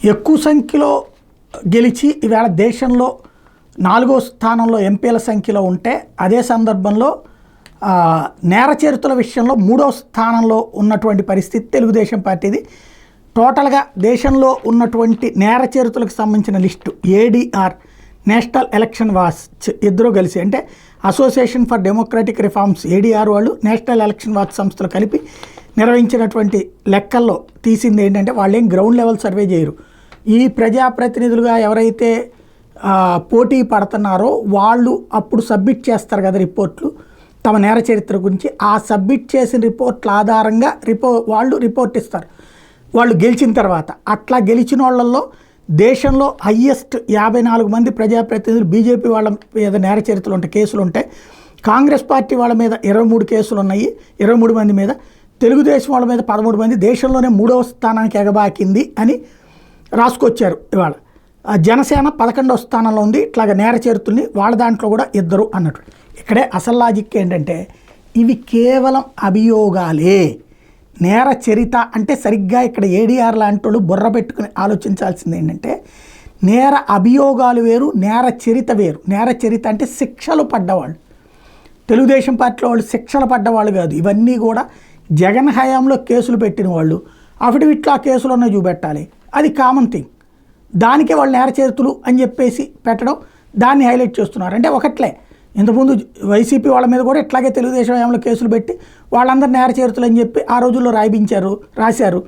ఎక్కువ సంఖ్యలో గెలిచి ఈవేళ దేశంలో 4వ స్థానంలో ఎంపీల సంఖ్యలో ఉంటే, అదే సందర్భంలో నేర చరిత్రల విషయంలో 3వ స్థానంలో ఉన్నటువంటి పరిస్థితి తెలుగుదేశం పార్టీది. టోటల్గా దేశంలో ఉన్నటువంటి నేర చరిత్రలకు సంబంధించిన list ADR, national election watch ఇద్దరు కలిసి, అంటే association for democratic reforms ADR వాళ్ళు, నేషనల్ ఎలక్షన్ వాచ్ సంస్థలు కలిపి నిర్వహించినటువంటి లెక్కల్లో తీసింది ఏంటంటే, వాళ్ళు ఏం గ్రౌండ్ లెవెల్ సర్వే చేయరు. ఈ ప్రజాప్రతినిధులుగా ఎవరైతే పోటీ పడుతున్నారో వాళ్ళు అప్పుడు సబ్మిట్ చేస్తారు కదా రిపోర్ట్లు, తమ నేర చరిత్ర గురించి. ఆ సబ్మిట్ చేసిన రిపోర్ట్ల ఆధారంగా వాళ్ళు రిపోర్ట్ ఇస్తారు వాళ్ళు గెలిచిన తర్వాత. అట్లా గెలిచిన వాళ్ళల్లో దేశంలో హయ్యెస్ట్ 54 మంది ప్రజాప్రతినిధులు బీజేపీ వాళ్ళ మీద నేర చరిత్రలు ఉంటాయి, కేసులు ఉంటాయి. కాంగ్రెస్ పార్టీ వాళ్ళ మీద 23 కేసులు ఉన్నాయి, 23 మంది మీద. తెలుగుదేశం వాళ్ళ మీద 13 మంది. దేశంలోనే 3వ స్థానానికి ఎగబాకింది అని రాసుకొచ్చారు ఇవాళ. జనసేన 11వ స్థానంలో ఉంది. ఇట్లాగ నేర చరిత్రల్ని వాళ్ళ దాంట్లో కూడా ఇద్దరు అన్నట్టు. ఇక్కడే అసలు లాజిక్ ఏంటంటే, ఇవి కేవలం అభియోగాలే. నేర చరిత అంటే సరిగ్గా ఇక్కడ ఏడీఆర్ లాంటి వాళ్ళు బుర్ర పెట్టుకుని ఆలోచించాల్సింది ఏంటంటే, నేర అభియోగాలు వేరు, నేర చరిత వేరు. నేర చరిత అంటే శిక్షలు పడ్డవాళ్ళు. తెలుగుదేశం పార్టీలో వాళ్ళు శిక్షలు పడ్డవాళ్ళు కాదు. ఇవన్నీ కూడా జగన్ హయాంలో కేసులు పెట్టిన వాళ్ళు. అఫిడవిట్లో ఆ కేసులు ఉన్న చూపెట్టాలి, అది కామన్ థింగ్. దానికే వాళ్ళు నేర చరిత్రలు అని చెప్పేసి పెట్టడం, దాన్ని హైలైట్ చేస్తున్నారు. అంటే ఒకట్లే, ఇంతకుముందు వైసీపీ వాళ్ళ మీద కూడా ఇట్లాగే తెలుగుదేశం హయాంలో కేసులు పెట్టి వాళ్ళందరూ నేర చరిత్రలు అని చెప్పి ఆ రోజుల్లో రాశారు.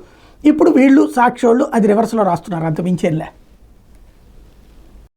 ఇప్పుడు వీళ్ళు సాక్షి వాళ్ళు అది రివర్స్లో రాస్తున్నారు, అంత మించేలే.